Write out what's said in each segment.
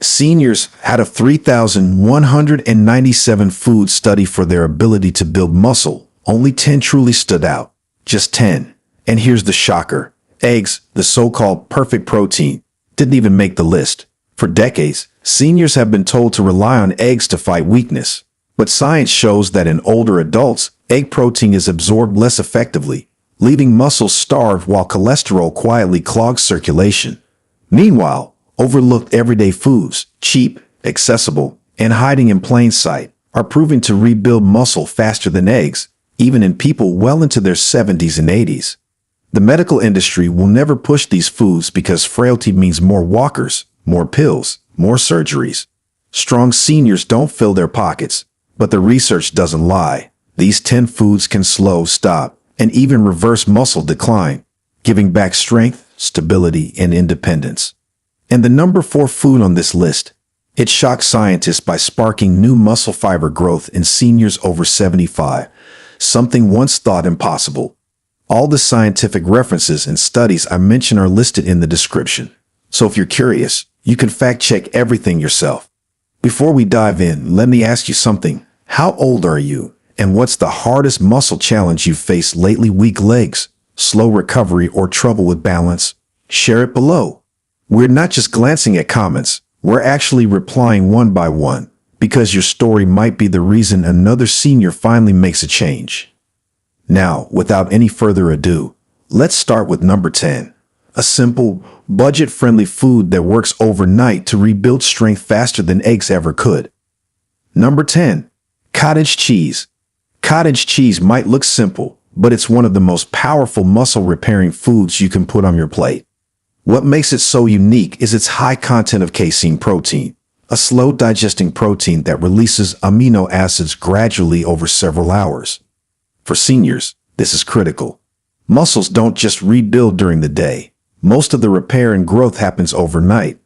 Seniors had a 3,197 food study for their ability to build muscle. Only 10 truly stood out. Just 10. And here's the shocker. Eggs, the so-called perfect protein, didn't even make the list. For decades, seniors have been told to rely on eggs to fight weakness. But science shows that in older adults, egg protein is absorbed less effectively, leaving muscles starved while cholesterol quietly clogs circulation. Meanwhile, overlooked everyday foods, cheap, accessible, and hiding in plain sight, are proving to rebuild muscle faster than eggs, even in people well into their 70s and 80s. The medical industry will never push these foods because frailty means more walkers, more pills, more surgeries. Strong seniors don't fill their pockets, but the research doesn't lie. These 10 foods can slow, stop, and even reverse muscle decline, giving back strength, stability, and independence. And the number 4 food on this list, it shocked scientists by sparking new muscle fiber growth in seniors over 75, something once thought impossible. All the scientific references and studies I mention are listed in the description. So if you're curious, you can fact-check everything yourself. Before we dive in, let me ask you something. How old are you? And what's the hardest muscle challenge you've faced lately? Weak legs, slow recovery, or trouble with balance? Share it below. We're not just glancing at comments, we're actually replying one by one, because your story might be the reason another senior finally makes a change. Now, without any further ado, let's start with number 10. A simple, budget-friendly food that works overnight to rebuild strength faster than eggs ever could. Number 10. Cottage cheese. Cottage cheese might look simple, but it's one of the most powerful muscle-repairing foods you can put on your plate. What makes it so unique is its high content of casein protein, a slow-digesting protein that releases amino acids gradually over several hours. For seniors, this is critical. Muscles don't just rebuild during the day. Most of the repair and growth happens overnight.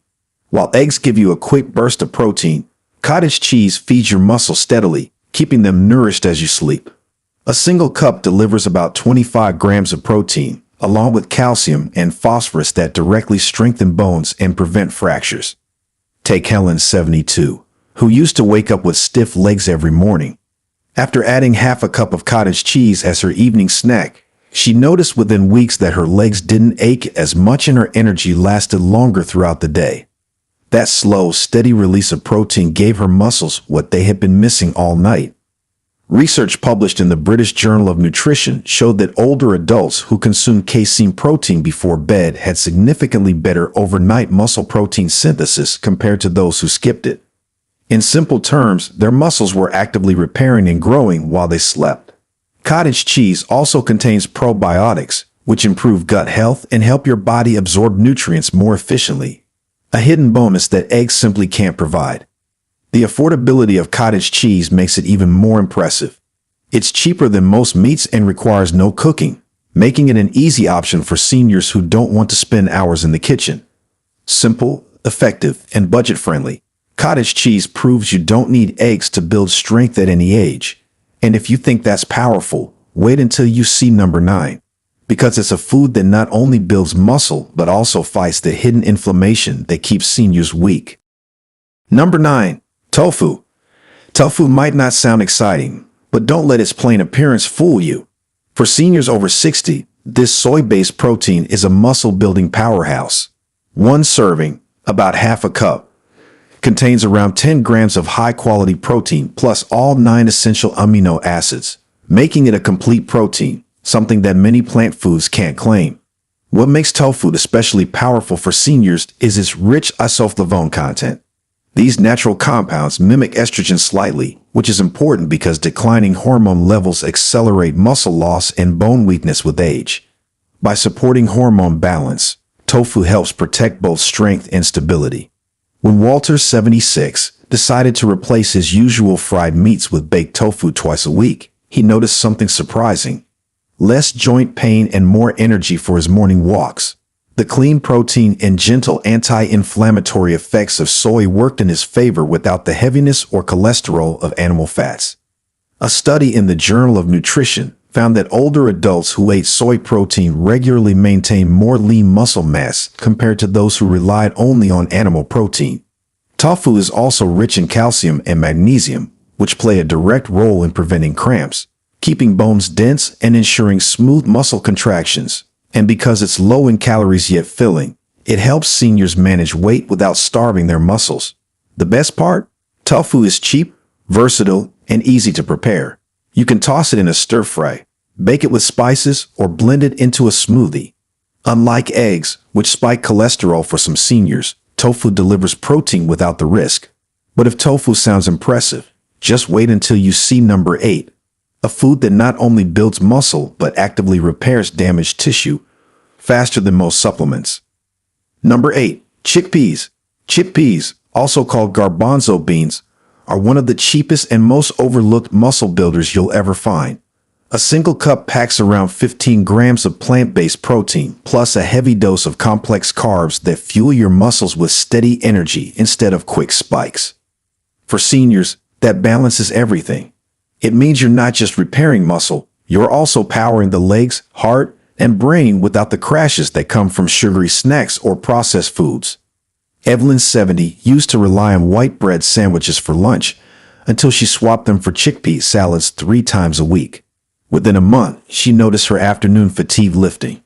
While eggs give you a quick burst of protein, cottage cheese feeds your muscles steadily, keeping them nourished as you sleep. A single cup delivers about 25 grams of protein, along with calcium and phosphorus that directly strengthen bones and prevent fractures. Take Helen, 72, who used to wake up with stiff legs every morning. After adding half a cup of cottage cheese as her evening snack, she noticed within weeks that her legs didn't ache as much and her energy lasted longer throughout the day. That slow, steady release of protein gave her muscles what they had been missing all night. Research published in the British Journal of Nutrition showed that older adults who consumed casein protein before bed had significantly better overnight muscle protein synthesis compared to those who skipped it. In simple terms, their muscles were actively repairing and growing while they slept. Cottage cheese also contains probiotics, which improve gut health and help your body absorb nutrients more efficiently. A hidden bonus that eggs simply can't provide. The affordability of cottage cheese makes it even more impressive. It's cheaper than most meats and requires no cooking, making it an easy option for seniors who don't want to spend hours in the kitchen. Simple, effective, and budget-friendly. Cottage cheese proves you don't need eggs to build strength at any age. And if you think that's powerful, wait until you see number 9. Because it's a food that not only builds muscle, but also fights the hidden inflammation that keeps seniors weak. Number 9. Tofu. Tofu might not sound exciting, but don't let its plain appearance fool you. For seniors over 60, this soy-based protein is a muscle-building powerhouse. One serving, about half a cup, contains around 10 grams of high-quality protein plus all 9 essential amino acids, making it a complete protein, something that many plant foods can't claim. What makes tofu especially powerful for seniors is its rich isoflavone content. These natural compounds mimic estrogen slightly, which is important because declining hormone levels accelerate muscle loss and bone weakness with age. By supporting hormone balance, tofu helps protect both strength and stability. When Walter, 76, decided to replace his usual fried meats with baked tofu twice a week, he noticed something surprising. Less joint pain and more energy for his morning walks. The clean protein and gentle anti-inflammatory effects of soy worked in his favor without the heaviness or cholesterol of animal fats. A study in the Journal of Nutrition found that older adults who ate soy protein regularly maintained more lean muscle mass compared to those who relied only on animal protein. Tofu is also rich in calcium and magnesium, which play a direct role in preventing cramps, keeping bones dense and ensuring smooth muscle contractions. And because it's low in calories yet filling, it helps seniors manage weight without starving their muscles. The best part? Tofu is cheap, versatile, and easy to prepare. You can toss it in a stir fry, bake it with spices, or blend it into a smoothie. Unlike eggs, which spike cholesterol for some seniors, tofu delivers protein without the risk. But if tofu sounds impressive, just wait until you see number 8. A food that not only builds muscle but actively repairs damaged tissue faster than most supplements. Number 8. Chickpeas. Chickpeas, also called garbanzo beans, are one of the cheapest and most overlooked muscle builders you'll ever find. A single cup packs around 15 grams of plant-based protein, plus a heavy dose of complex carbs that fuel your muscles with steady energy instead of quick spikes. For seniors, that balances everything. It means you're not just repairing muscle, you're also powering the legs, heart, and brain without the crashes that come from sugary snacks or processed foods. Evelyn, 70, used to rely on white bread sandwiches for lunch until she swapped them for chickpea salads 3 times a week. Within a month, she noticed her afternoon fatigue lifting.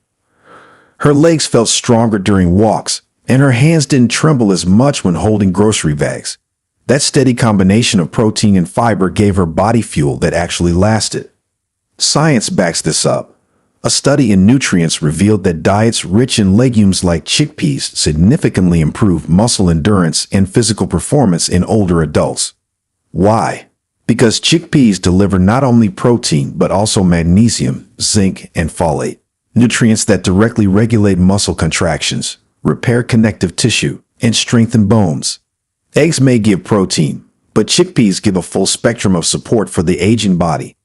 Her legs felt stronger during walks, and her hands didn't tremble as much when holding grocery bags. That steady combination of protein and fiber gave her body fuel that actually lasted. Science backs this up. A study in nutrients revealed that diets rich in legumes like chickpeas significantly improve muscle endurance and physical performance in older adults. Why? Because chickpeas deliver not only protein but also magnesium, zinc, and folate, nutrients that directly regulate muscle contractions, repair connective tissue, and strengthen bones. Eggs may give protein, but chickpeas give a full spectrum of support for the aging body.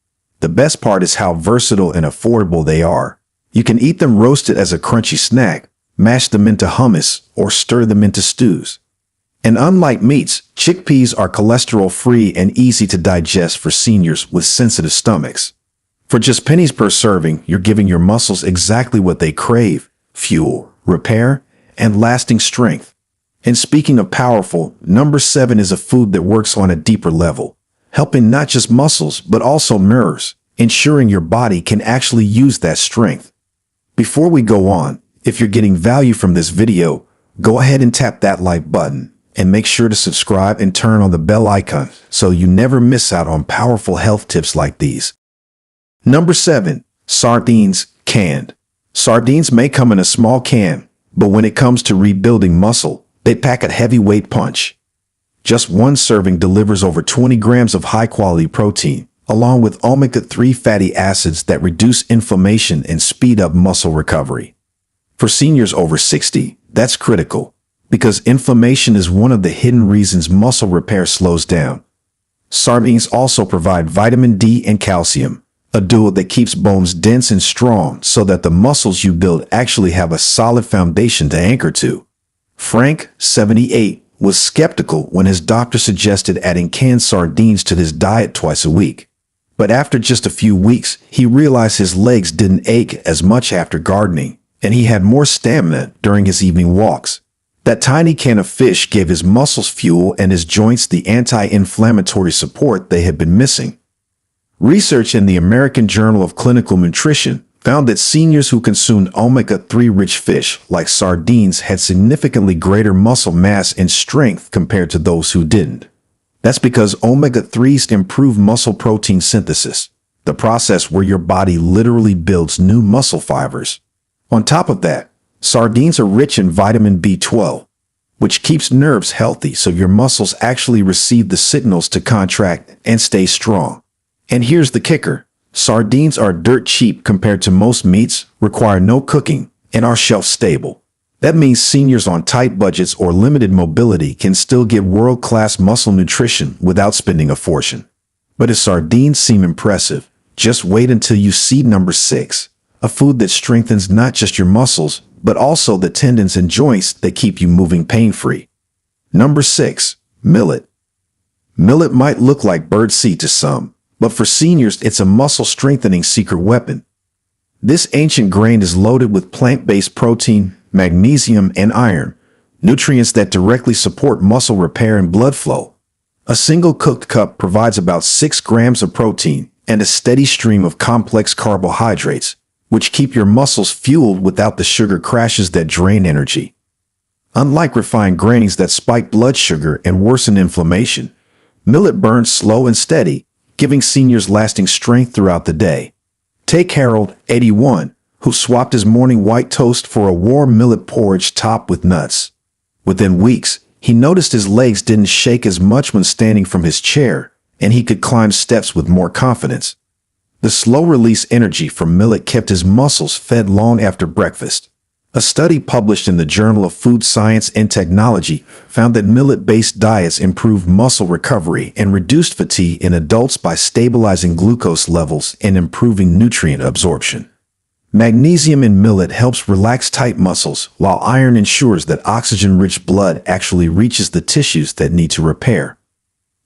The best part is how versatile and affordable they are. You can eat them roasted as a crunchy snack, mash them into hummus, or stir them into stews. And unlike meats, chickpeas are cholesterol-free and easy to digest for seniors with sensitive stomachs. For just pennies per serving, you're giving your muscles exactly what they crave: fuel, repair, and lasting strength. And speaking of powerful, number 7 is a food that works on a deeper level, helping not just muscles but also nerves, ensuring your body can actually use that strength. Before we go on, if you're getting value from this video, go ahead and tap that like button and make sure to subscribe and turn on the bell icon so you never miss out on powerful health tips like these. Number 7. Sardines, canned. Sardines may come in a small can, but when it comes to rebuilding muscle, they pack a heavyweight punch. Just one serving delivers over 20 grams of high-quality protein, along with omega-3 fatty acids that reduce inflammation and speed up muscle recovery. For seniors over 60, that's critical, because inflammation is one of the hidden reasons muscle repair slows down. Sardines also provide vitamin D and calcium, a duo that keeps bones dense and strong so that the muscles you build actually have a solid foundation to anchor to. Frank, 78, was skeptical when his doctor suggested adding canned sardines to his diet twice a week. But after just a few weeks, he realized his legs didn't ache as much after gardening, and he had more stamina during his evening walks. That tiny can of fish gave his muscles fuel and his joints the anti-inflammatory support they had been missing. Research in the American Journal of Clinical Nutrition found that seniors who consumed omega-3 rich fish like sardines had significantly greater muscle mass and strength compared to those who didn't. That's because omega-3s improve muscle protein synthesis, the process where your body literally builds new muscle fibers. On top of that, sardines are rich in vitamin B12, which keeps nerves healthy so your muscles actually receive the signals to contract and stay strong. And here's the kicker. Sardines are dirt cheap compared to most meats, require no cooking, and are shelf stable. That means seniors on tight budgets or limited mobility can still get world-class muscle nutrition without spending a fortune. But if sardines seem impressive, just wait until you see number 6, a food that strengthens not just your muscles, but also the tendons and joints that keep you moving pain-free. Number 6. Millet. Millet might look like birdseed to some, but for seniors, it's a muscle-strengthening secret weapon. This ancient grain is loaded with plant-based protein, magnesium, and iron, nutrients that directly support muscle repair and blood flow. A single cooked cup provides about 6 grams of protein and a steady stream of complex carbohydrates, which keep your muscles fueled without the sugar crashes that drain energy. Unlike refined grains that spike blood sugar and worsen inflammation, millet burns slow and steady, giving seniors lasting strength throughout the day. Take Harold, 81, who swapped his morning white toast for a warm millet porridge topped with nuts. Within weeks, he noticed his legs didn't shake as much when standing from his chair, and he could climb steps with more confidence. The slow-release energy from millet kept his muscles fed long after breakfast. A study published in the Journal of Food Science and Technology found that millet-based diets improved muscle recovery and reduced fatigue in adults by stabilizing glucose levels and improving nutrient absorption. Magnesium in millet helps relax tight muscles, while iron ensures that oxygen-rich blood actually reaches the tissues that need to repair.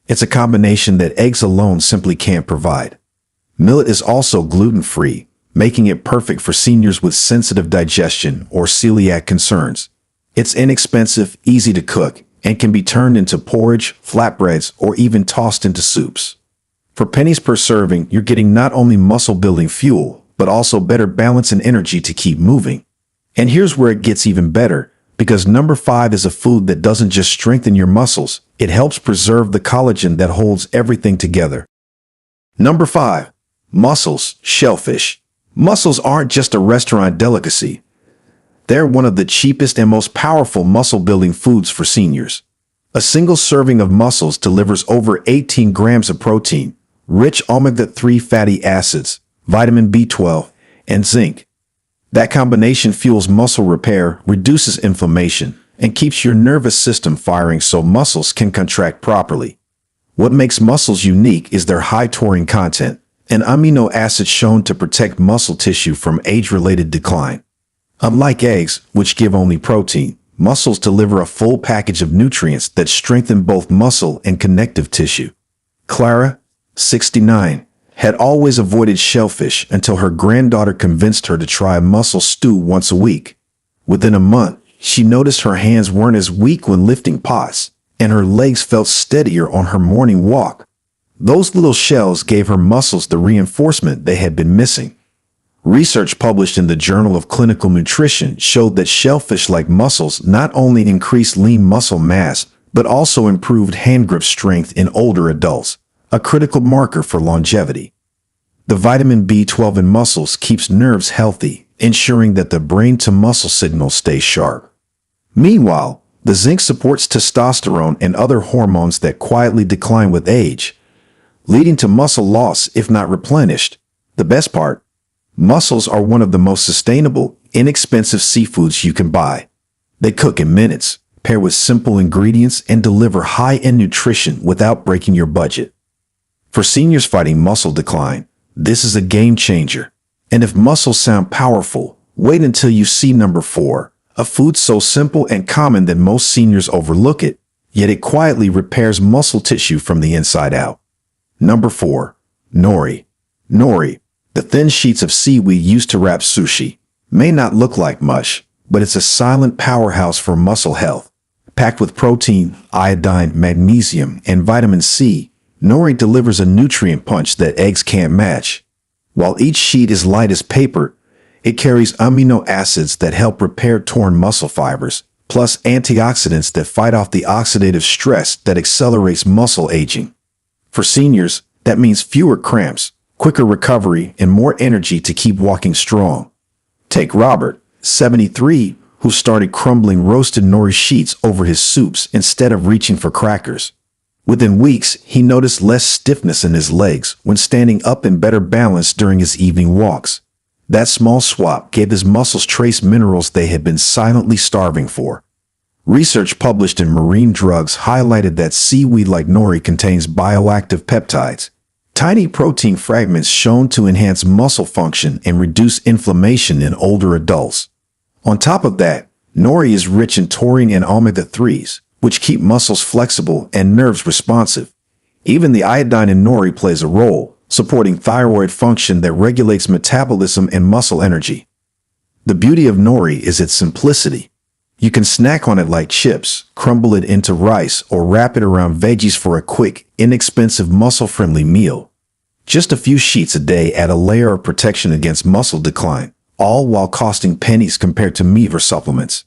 It's a combination that eggs alone simply can't provide. Millet is also gluten-free, making it perfect for seniors with sensitive digestion or celiac concerns. It's inexpensive, easy to cook, and can be turned into porridge, flatbreads, or even tossed into soups. For pennies per serving, you're getting not only muscle-building fuel, but also better balance and energy to keep moving. And here's where it gets even better, because number 5 is a food that doesn't just strengthen your muscles, it helps preserve the collagen that holds everything together. Number 5. Mussels, shellfish. Mussels aren't just a restaurant delicacy. They're one of the cheapest and most powerful muscle-building foods for seniors. A single serving of mussels delivers over 18 grams of protein, rich omega-3 fatty acids, vitamin B12, and zinc. That combination fuels muscle repair, reduces inflammation, and keeps your nervous system firing so muscles can contract properly. What makes mussels unique is their high taurine content, an amino acid shown to protect muscle tissue from age-related decline. Unlike eggs, which give only protein, mussels deliver a full package of nutrients that strengthen both muscle and connective tissue. Clara, 69, had always avoided shellfish until her granddaughter convinced her to try a mussel stew once a week. Within a month, she noticed her hands weren't as weak when lifting pots, and her legs felt steadier on her morning walk. Those little shells gave her muscles the reinforcement they had been missing. Research published in the Journal of Clinical Nutrition showed that shellfish-like mussels not only increased lean muscle mass, but also improved hand grip strength in older adults, a critical marker for longevity. The vitamin B12 in mussels keeps nerves healthy, ensuring that the brain-to-muscle signal stays sharp. Meanwhile, the zinc supports testosterone and other hormones that quietly decline with age, leading to muscle loss if not replenished. The best part? Mussels are one of the most sustainable, inexpensive seafoods you can buy. They cook in minutes, pair with simple ingredients, and deliver high-end nutrition without breaking your budget. For seniors fighting muscle decline, this is a game changer. And if mussels sound powerful, wait until you see number 4, a food so simple and common that most seniors overlook it, yet it quietly repairs muscle tissue from the inside out. Number 4. Nori. Nori, the thin sheets of seaweed used to wrap sushi, may not look like much, but it's a silent powerhouse for muscle health. Packed with protein, iodine, magnesium, and vitamin C, nori delivers a nutrient punch that eggs can't match. While each sheet is light as paper, it carries amino acids that help repair torn muscle fibers, plus antioxidants that fight off the oxidative stress that accelerates muscle aging. For seniors, that means fewer cramps, quicker recovery, and more energy to keep walking strong. Take Robert, 73, who started crumbling roasted nori sheets over his soups instead of reaching for crackers. Within weeks, he noticed less stiffness in his legs when standing up and better balance during his evening walks. That small swap gave his muscles trace minerals they had been silently starving for. Research published in Marine Drugs highlighted that seaweed-like nori contains bioactive peptides, tiny protein fragments shown to enhance muscle function and reduce inflammation in older adults. On top of that, nori is rich in taurine and omega-3s, which keep muscles flexible and nerves responsive. Even the iodine in nori plays a role, supporting thyroid function that regulates metabolism and muscle energy. The beauty of nori is its simplicity. You can snack on it like chips, crumble it into rice, or wrap it around veggies for a quick, inexpensive, muscle-friendly meal. Just a few sheets a day add a layer of protection against muscle decline, all while costing pennies compared to meat or supplements.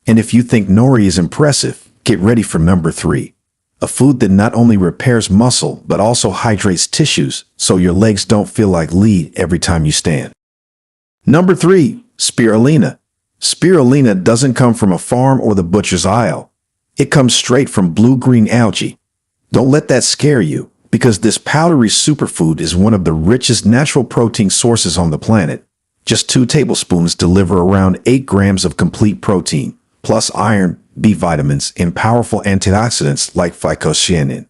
And if you think nori is impressive, get ready for number 3. A food that not only repairs muscle, but also hydrates tissues so your legs don't feel like lead every time you stand. Number 3. Spirulina. Spirulina doesn't come from a farm or the butcher's aisle. It comes straight from blue-green algae. Don't let that scare you, because this powdery superfood is one of the richest natural protein sources on the planet. Just 2 tablespoons deliver around 8 grams of complete protein, plus iron, B vitamins, and powerful antioxidants like phycocyanin.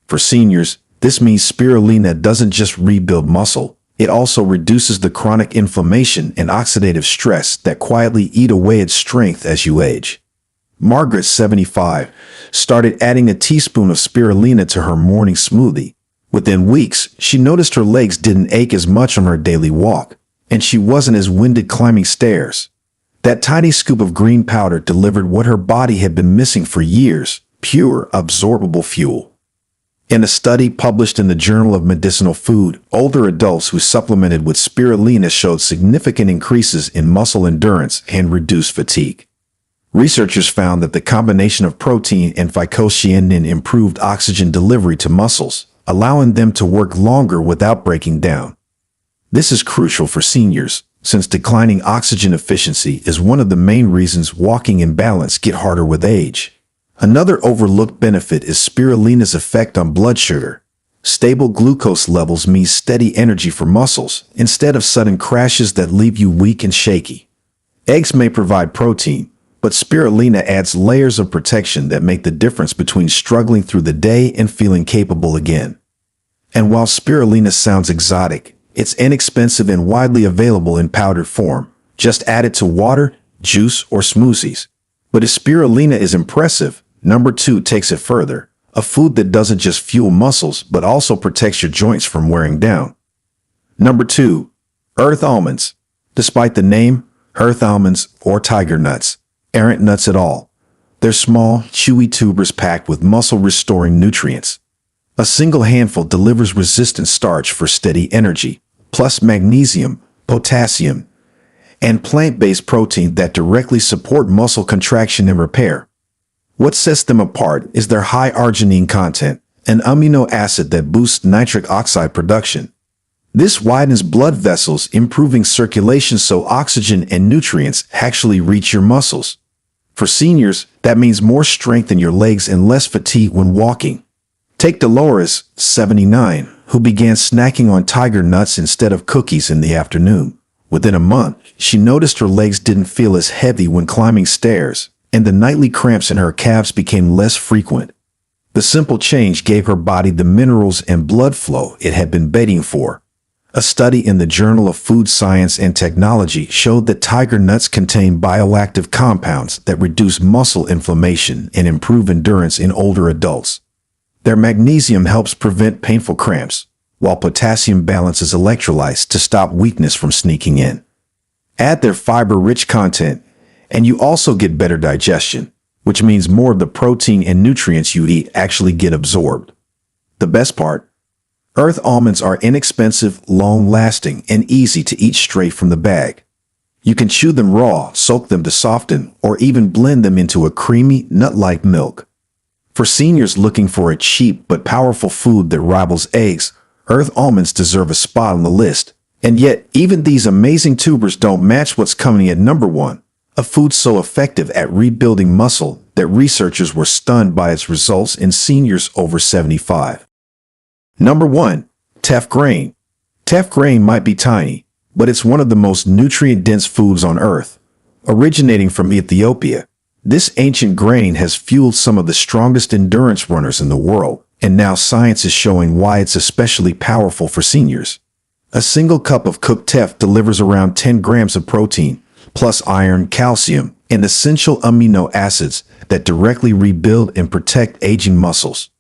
For seniors, this means spirulina doesn't just rebuild muscle, it also reduces the chronic inflammation and oxidative stress that quietly eat away at strength as you age. Margaret, 75, started adding a teaspoon of spirulina to her morning smoothie. Within weeks, she noticed her legs didn't ache as much on her daily walk, and she wasn't as winded climbing stairs. That tiny scoop of green powder delivered what her body had been missing for years: pure, absorbable fuel. In a study published in the Journal of Medicinal Food, older adults who supplemented with spirulina showed significant increases in muscle endurance and reduced fatigue. Researchers found that the combination of protein and phycocyanin improved oxygen delivery to muscles, allowing them to work longer without breaking down. This is crucial for seniors, since declining oxygen efficiency is one of the main reasons walking and balance get harder with age. Another overlooked benefit is spirulina's effect on blood sugar. Stable glucose levels mean steady energy for muscles, instead of sudden crashes that leave you weak and shaky. Eggs may provide protein, but spirulina adds layers of protection that make the difference between struggling through the day and feeling capable again. And while spirulina sounds exotic, it's inexpensive and widely available in powdered form. Just add it to water, juice, or smoothies. But if spirulina is impressive, number 2 takes it further. A food that doesn't just fuel muscles, but also protects your joints from wearing down. Number 2. Earth almonds. Despite the name, earth almonds, or tiger nuts, aren't nuts at all. They're small, chewy tubers packed with muscle-restoring nutrients. A single handful delivers resistant starch for steady energy, plus magnesium, potassium, and plant-based protein that directly support muscle contraction and repair. What sets them apart is their high arginine content, an amino acid that boosts nitric oxide production. This widens blood vessels, improving circulation so oxygen and nutrients actually reach your muscles. For seniors, that means more strength in your legs and less fatigue when walking. Take Dolores, 79, who began snacking on tiger nuts instead of cookies in the afternoon. Within a month, she noticed her legs didn't feel as heavy when climbing stairs, and the nightly cramps in her calves became less frequent. The simple change gave her body the minerals and blood flow it had been begging for. A study in the Journal of Food Science and Technology showed that tiger nuts contain bioactive compounds that reduce muscle inflammation and improve endurance in older adults. Their magnesium helps prevent painful cramps, while potassium balances electrolytes to stop weakness from sneaking in. Add their fiber-rich content, and you also get better digestion, which means more of the protein and nutrients you eat actually get absorbed. The best part? Earth almonds are inexpensive, long-lasting, and easy to eat straight from the bag. You can chew them raw, soak them to soften, or even blend them into a creamy, nut-like milk. For seniors looking for a cheap but powerful food that rivals eggs, earth almonds deserve a spot on the list. And yet, even these amazing tubers don't match what's coming at number 1, a food so effective at rebuilding muscle that researchers were stunned by its results in seniors over 75. Number 1. Teff grain. Teff grain might be tiny, but it's one of the most nutrient-dense foods on Earth. Originating from Ethiopia, this ancient grain has fueled some of the strongest endurance runners in the world, and now science is showing why it's especially powerful for seniors. A single cup of cooked teff delivers around 10 grams of protein, plus iron, calcium, and essential amino acids that directly rebuild and protect aging muscles.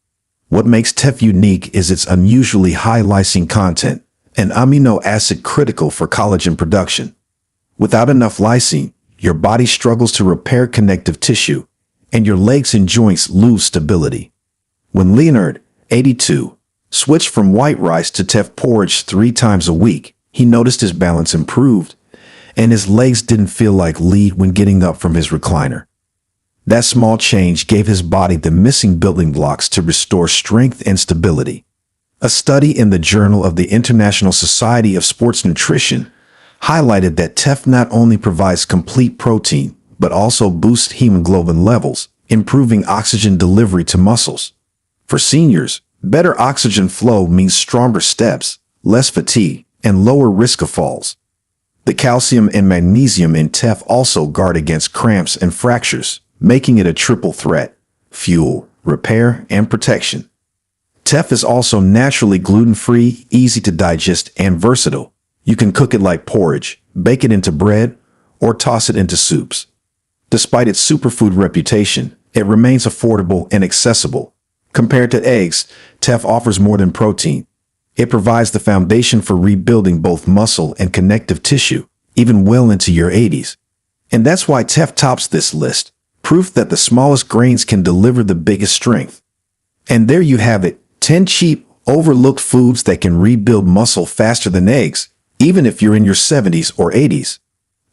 What makes teff unique is its unusually high lysine content, an amino acid critical for collagen production. Without enough lysine, your body struggles to repair connective tissue, and your legs and joints lose stability. When Leonard, 82, switched from white rice to teff porridge 3 times a week, he noticed his balance improved, and his legs didn't feel like lead when getting up from his recliner. That small change gave his body the missing building blocks to restore strength and stability. A study in the Journal of the International Society of Sports Nutrition highlighted that teff not only provides complete protein, but also boosts hemoglobin levels, improving oxygen delivery to muscles. For seniors, better oxygen flow means stronger steps, less fatigue, and lower risk of falls. The calcium and magnesium in teff also guard against cramps and fractures, making it a triple threat: fuel, repair, and protection. Teff is also naturally gluten-free, easy to digest, and versatile. You can cook it like porridge, bake it into bread, or toss it into soups. Despite its superfood reputation, it remains affordable and accessible. Compared to eggs, teff offers more than protein. It provides the foundation for rebuilding both muscle and connective tissue, even well into your 80s. And that's why teff tops this list, proof that the smallest grains can deliver the biggest strength. And there you have it, 10 cheap, overlooked foods that can rebuild muscle faster than eggs, even if you're in your 70s or 80s.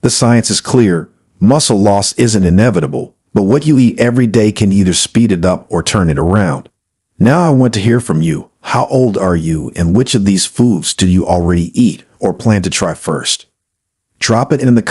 The science is clear: muscle loss isn't inevitable, but what you eat every day can either speed it up or turn it around. Now I want to hear from you. How old are you, and which of these foods do you already eat or plan to try first? Drop it in the